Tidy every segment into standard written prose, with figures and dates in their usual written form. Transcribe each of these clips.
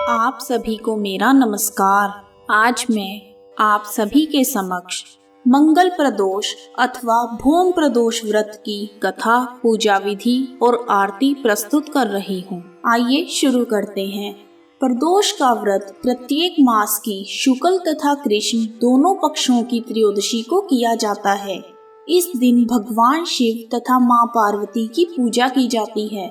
आप सभी को मेरा नमस्कार। आज मैं आप सभी के समक्ष मंगल प्रदोष अथवा भौम प्रदोष व्रत की कथा, पूजा विधि और आरती प्रस्तुत कर रही हूँ। आइए शुरू करते हैं। प्रदोष का व्रत प्रत्येक मास की शुक्ल तथा कृष्ण दोनों पक्षों की त्रयोदशी को किया जाता है। इस दिन भगवान शिव तथा माँ पार्वती की पूजा की जाती है।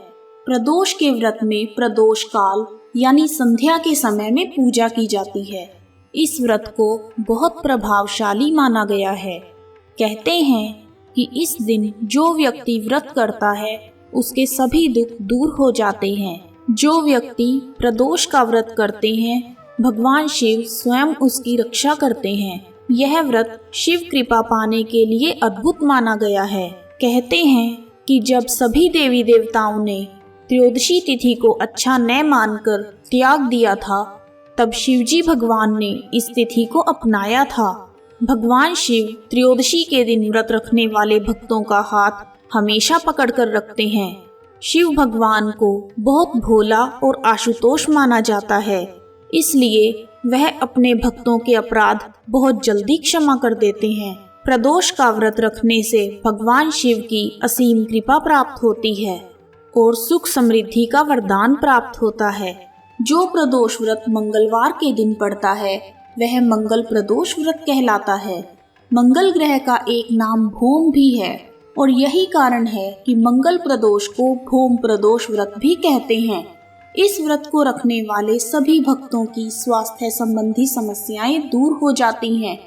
प्रदोष के व्रत में प्रदोष काल यानी संध्या के समय में पूजा की जाती है। इस व्रत को बहुत प्रभावशाली माना गया है। कहते हैं कि इस दिन जो व्यक्ति व्रत करता है उसके सभी दुख दूर हो जाते हैं। जो व्यक्ति प्रदोष का व्रत करते हैं भगवान शिव स्वयं उसकी रक्षा करते हैं। यह व्रत शिव कृपा पाने के लिए अद्भुत माना गया है। कहते हैं कि जब सभी देवी देवताओं ने त्रयोदशी तिथि को अच्छा न मानकर त्याग दिया था, तब शिवजी भगवान ने इस तिथि को अपनाया था। भगवान शिव त्रयोदशी के दिन व्रत रखने वाले भक्तों का हाथ हमेशा पकड़कर रखते हैं। शिव भगवान को बहुत भोला और आशुतोष माना जाता है, इसलिए वह अपने भक्तों के अपराध बहुत जल्दी क्षमा कर देते हैं। प्रदोष का व्रत रखने से भगवान शिव की असीम कृपा प्राप्त होती है और सुख समृद्धि का वरदान प्राप्त होता है। जो प्रदोष व्रत मंगलवार के दिन पड़ता है वह मंगल प्रदोष व्रत कहलाता है। मंगल ग्रह का एक नाम भौम भी है और यही कारण है कि मंगल प्रदोष को भौम प्रदोष व्रत भी कहते हैं। इस व्रत को रखने वाले सभी भक्तों की स्वास्थ्य संबंधी समस्याएं दूर हो जाती हैं।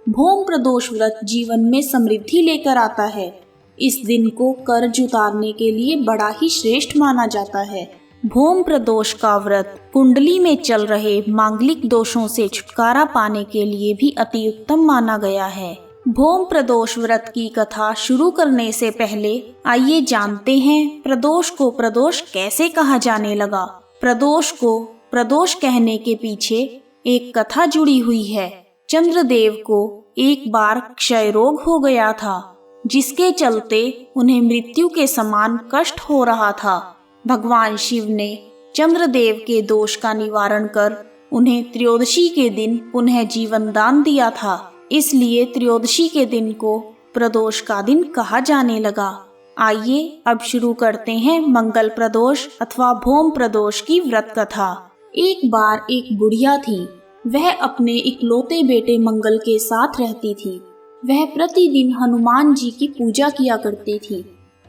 भौम प्रदोष व्रत जीवन में समृद्धि लेकर आता है। इस दिन को कर्ज उतारने के लिए बड़ा ही श्रेष्ठ माना जाता है। भौम प्रदोष का व्रत कुंडली में चल रहे मांगलिक दोषों से छुटकारा पाने के लिए भी अति उत्तम माना गया है। भौम प्रदोष व्रत की कथा शुरू करने से पहले आइए जानते हैं प्रदोष को प्रदोष कैसे कहा जाने लगा। प्रदोष को प्रदोष कहने के पीछे एक कथा जुड़ी हुई है। चंद्रदेव को एक बार क्षय रोग हो गया था, जिसके चलते उन्हें मृत्यु के समान कष्ट हो रहा था। भगवान शिव ने चंद्रदेव के दोष का निवारण कर उन्हें त्रयोदशी के दिन पुनः जीवन दान दिया था। इसलिए त्रयोदशी के दिन को प्रदोष का दिन कहा जाने लगा। आइए अब शुरू करते हैं मंगल प्रदोष अथवा भौम प्रदोष की व्रत कथा। एक बार एक बुढ़िया थी। वह अपने इकलौते बेटे मंगल के साथ रहती थी। वह प्रतिदिन हनुमान जी की पूजा किया करती थी।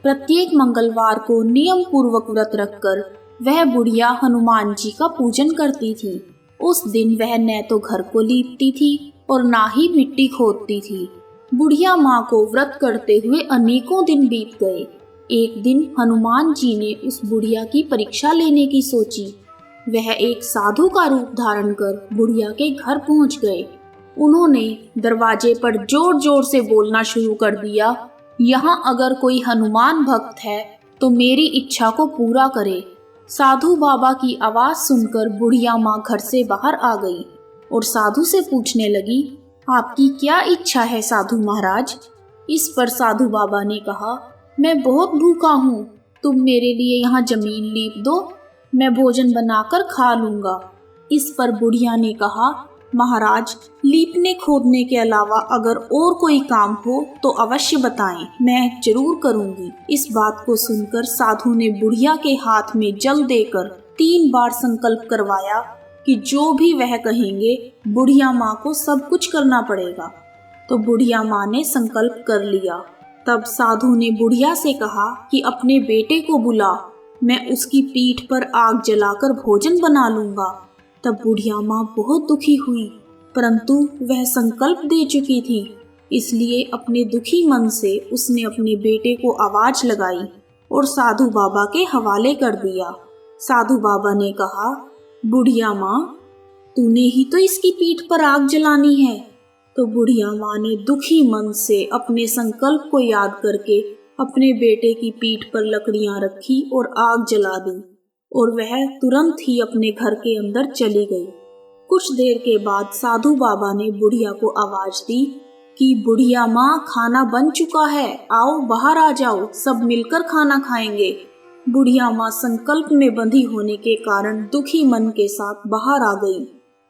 प्रत्येक मंगलवार को नियम पूर्वक व्रत रखकर वह बुढ़िया हनुमान जी का पूजन करती थी। उस दिन वह न तो घर को लीपती थी और ना ही मिट्टी खोदती थी। बुढ़िया माँ को व्रत करते हुए अनेकों दिन बीत गए। एक दिन हनुमान जी ने उस बुढ़िया की परीक्षा लेने की सोची। वह एक साधु का रूप धारण कर बुढ़िया के घर पहुँच गए। उन्होंने दरवाजे पर जोर जोर से बोलना शुरू कर दिया, यहाँ अगर कोई हनुमान भक्त है तो मेरी इच्छा को पूरा करे। साधु बाबा की आवाज सुनकर बुढ़िया माँ घर से बाहर आ गई और साधु से पूछने लगी, आपकी क्या इच्छा है साधु महाराज? इस पर साधु बाबा ने कहा, मैं बहुत भूखा हूँ, तुम मेरे लिए यहाँ जमीन लीप दो, मैं भोजन बनाकर खा लूँगा। इस पर बुढ़िया ने कहा, महाराज लीपने खोदने के अलावा अगर और कोई काम हो तो अवश्य बताएं, मैं जरूर करूंगी। इस बात को सुनकर साधु ने बुढ़िया के हाथ में जल देकर 3 बार संकल्प करवाया कि जो भी वह कहेंगे बुढ़िया माँ को सब कुछ करना पड़ेगा। तो बुढ़िया माँ ने संकल्प कर लिया। तब साधु ने बुढ़िया से कहा कि अपने बेटे को बुला, मैं उसकी पीठ पर आग जलाकर भोजन बना लूंगा। तब बुढ़िया माँ बहुत दुखी हुई, परंतु वह संकल्प दे चुकी थी, इसलिए अपने दुखी मन से उसने अपने बेटे को आवाज लगाई और साधु बाबा के हवाले कर दिया। साधु बाबा ने कहा, बुढ़िया माँ तूने ही तो इसकी पीठ पर आग जलानी है। तो बुढ़िया माँ ने दुखी मन से अपने संकल्प को याद करके अपने बेटे की पीठ पर लकड़ियां रखी और आग जला दी और वह तुरंत ही अपने घर के अंदर चली गई। कुछ देर के बाद साधु बाबा ने बुढ़िया को आवाज दी कि बुढ़िया माँ खाना बन चुका है, आओ बाहर आ जाओ, सब मिलकर खाना खाएंगे। बुढ़िया माँ संकल्प में बंधी होने के कारण दुखी मन के साथ बाहर आ गई।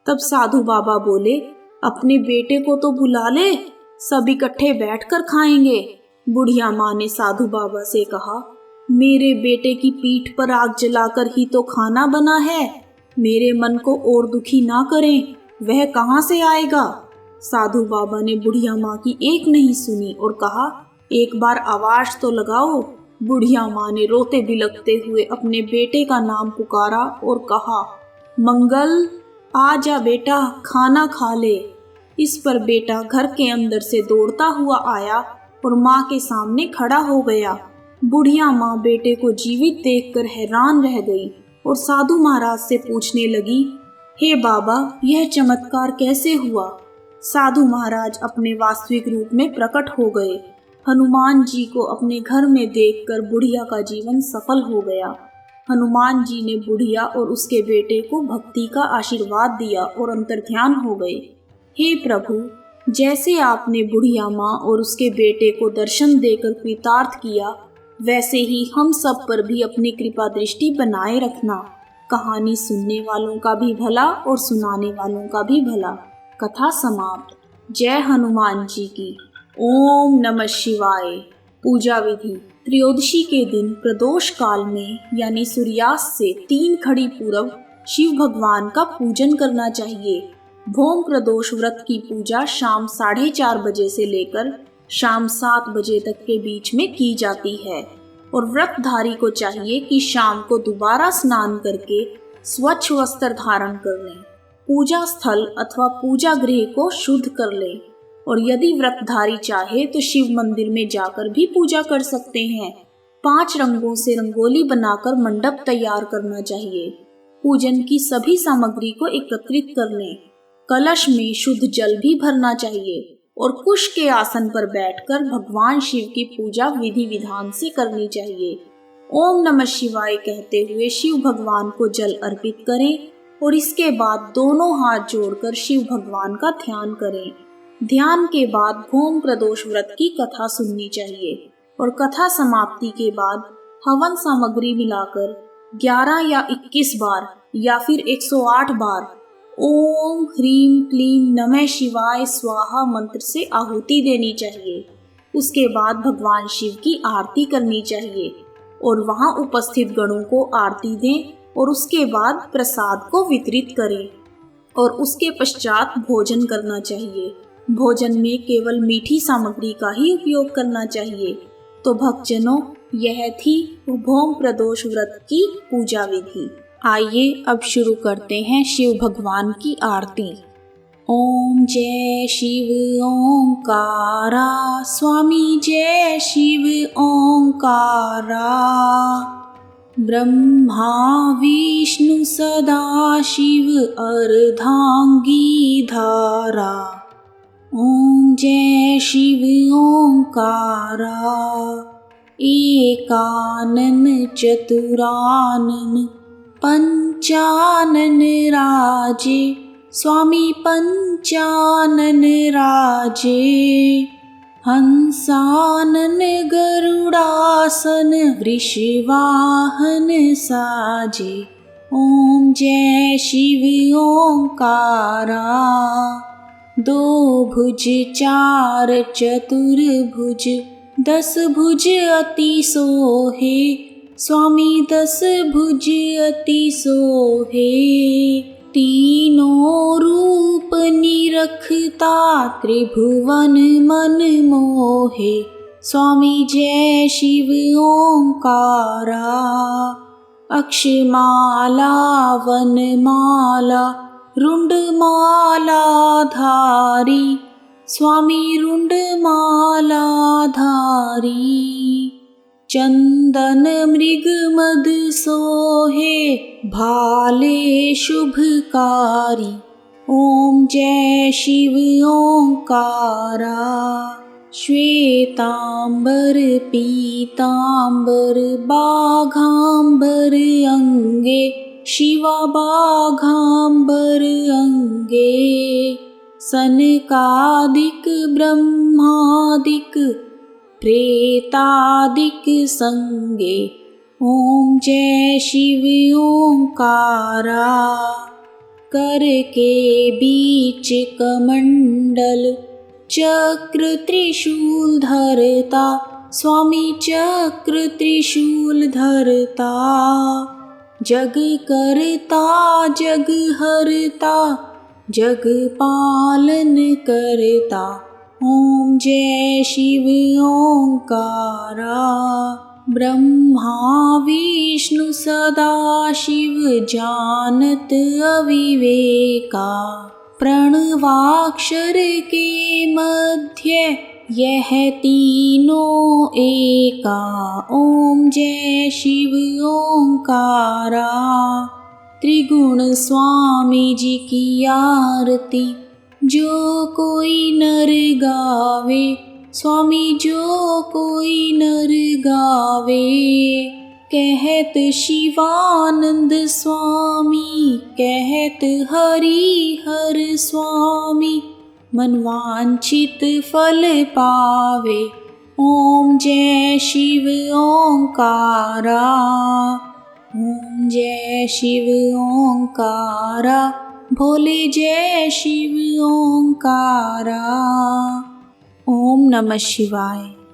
तब साधु बाबा बोले, अपने बेटे को तो बुला ले, सब इकट्ठे बैठकर खाएंगे। बुढ़िया माँ ने साधु बाबा से कहा, मेरे बेटे की पीठ पर आग जलाकर ही तो खाना बना है, मेरे मन को और दुखी ना करें, वह कहाँ से आएगा। साधु बाबा ने बुढ़िया माँ की एक नहीं सुनी और कहा, एक बार आवाज तो लगाओ। बुढ़िया माँ ने रोते बिलखते हुए अपने बेटे का नाम पुकारा और कहा, मंगल, आ जा बेटा, खाना खा ले। इस पर बेटा घर के अंदर से दौड़ता हुआ आया और माँ के सामने खड़ा हो गया। बुढ़िया माँ बेटे को जीवित देखकर हैरान रह गई और साधु महाराज से पूछने लगी, हे बाबा, यह चमत्कार कैसे हुआ। साधु महाराज अपने वास्तविक रूप में प्रकट हो गए। हनुमान जी को अपने घर में देखकर बुढ़िया का जीवन सफल हो गया। हनुमान जी ने बुढ़िया और उसके बेटे को भक्ति का आशीर्वाद दिया और अंतर्ध्यान हो गए। हे प्रभु, जैसे आपने बुढ़िया माँ और उसके बेटे को दर्शन देकर कृतार्थ किया, वैसे ही हम सब पर भी अपनी कृपा दृष्टि बनाए रखना। कहानी सुनने वालों का भी भला और सुनाने वालों का भी भला। कथा समाप्त। जय हनुमान जी की। ओम नमः शिवाय। पूजा विधि। त्रयोदशी के दिन प्रदोष काल में यानी सूर्यास्त से 3 घड़ी पूर्व शिव भगवान का पूजन करना चाहिए। भौम प्रदोष व्रत की पूजा शाम 4:30 बजे से लेकर शाम 7 बजे तक के बीच में की जाती है और व्रतधारी को चाहिए कि शाम को दोबारा स्नान करके स्वच्छ वस्त्र धारण कर लें, पूजा स्थल अथवा पूजा गृह को शुद्ध कर लें और यदि व्रतधारी चाहे तो शिव मंदिर में जाकर भी पूजा कर सकते हैं। 5 रंगों से रंगोली बनाकर मंडप तैयार करना चाहिए। पूजन की सभी सामग्री को एकत्रित कर लें। कलश में शुद्ध जल भी भरना चाहिए और कुश के आसन पर बैठकर भगवान शिव की पूजा विधि विधान से करनी चाहिए। ओम नमः शिवाय कहते हुए शिव भगवान को जल अर्पित करें और इसके बाद दोनों हाथ जोड़कर शिव भगवान का ध्यान करें। ध्यान के बाद भौम प्रदोष व्रत की कथा सुननी चाहिए और कथा समाप्ति के बाद हवन सामग्री मिलाकर 11 या 21 बार या फिर 108 बार ओम ह्रीम क्लीम नमः शिवाय स्वाहा मंत्र से आहुति देनी चाहिए। उसके बाद भगवान शिव की आरती करनी चाहिए और वहां उपस्थित गणों को आरती दें और उसके बाद प्रसाद को वितरित करें और उसके पश्चात भोजन करना चाहिए। भोजन में केवल मीठी सामग्री का ही उपयोग करना चाहिए। तो भक्तजनों, यह थी भौम प्रदोष व्रत की पूजा विधि। आइए अब शुरू करते हैं शिव भगवान की आरती। ओम जय शिव ओंकारा, स्वामी जय शिव ओंकारा। ब्रह्मा विष्णु सदा शिव अर्धांगी धारा। ओम जय शिव ओंकारा। एकानन चतुरानन पंचानन राजे, स्वामी पंचानन राजे। हंसानन गरुड़ासन वृषवाहन साजे। ओम जय शिव ओंकारा। 2 भुज 4 चतुर्भुज 10 भुज अति सोहे, स्वामी 10 भुज अति सोहे। तीनों रूप निरखता त्रिभुवन मन मोहे, स्वामी जय शिव ओंकारा। अक्षमाला वनमाला रुंडमाला धारी, स्वामी रुंडमाला धारी। चंदन मृग मद सोहे, भाले शुभकारी। ओम जय शिव ओंकारा। श्वेतांबर पीतांबर बाघांबर अंगे, शिवा बाघांबर अंगे। सनकादिक ब्रह्मादिक प्रेतादिक संगे, ओम जय शिव ओंकारा। कर के बीच कमंडल, चक्र त्रिशूल धरता, स्वामी चक्र त्रिशूल धरता। जग करता जग हरता, जग पालन करता। ओम जय शिव ओंकारा। ब्रह्मा विष्णु सदा शिव जानत अविवेका, प्रणवाक्षर के मध्य यह तीनों एका। ओम जय शिव ओंकारा। त्रिगुण स्वामी जी की आरती जो कोई नर गावे, स्वामी जो कोई नर गावे। कहत शिवानंद स्वामी, कहत हरि हर स्वामी, मनवांछित फल पावे। ओम जय शिव ओंकारा। ओम जय शिव ओंकारा। भोले जय शिव ओंकारा। ओम नमः शिवाय।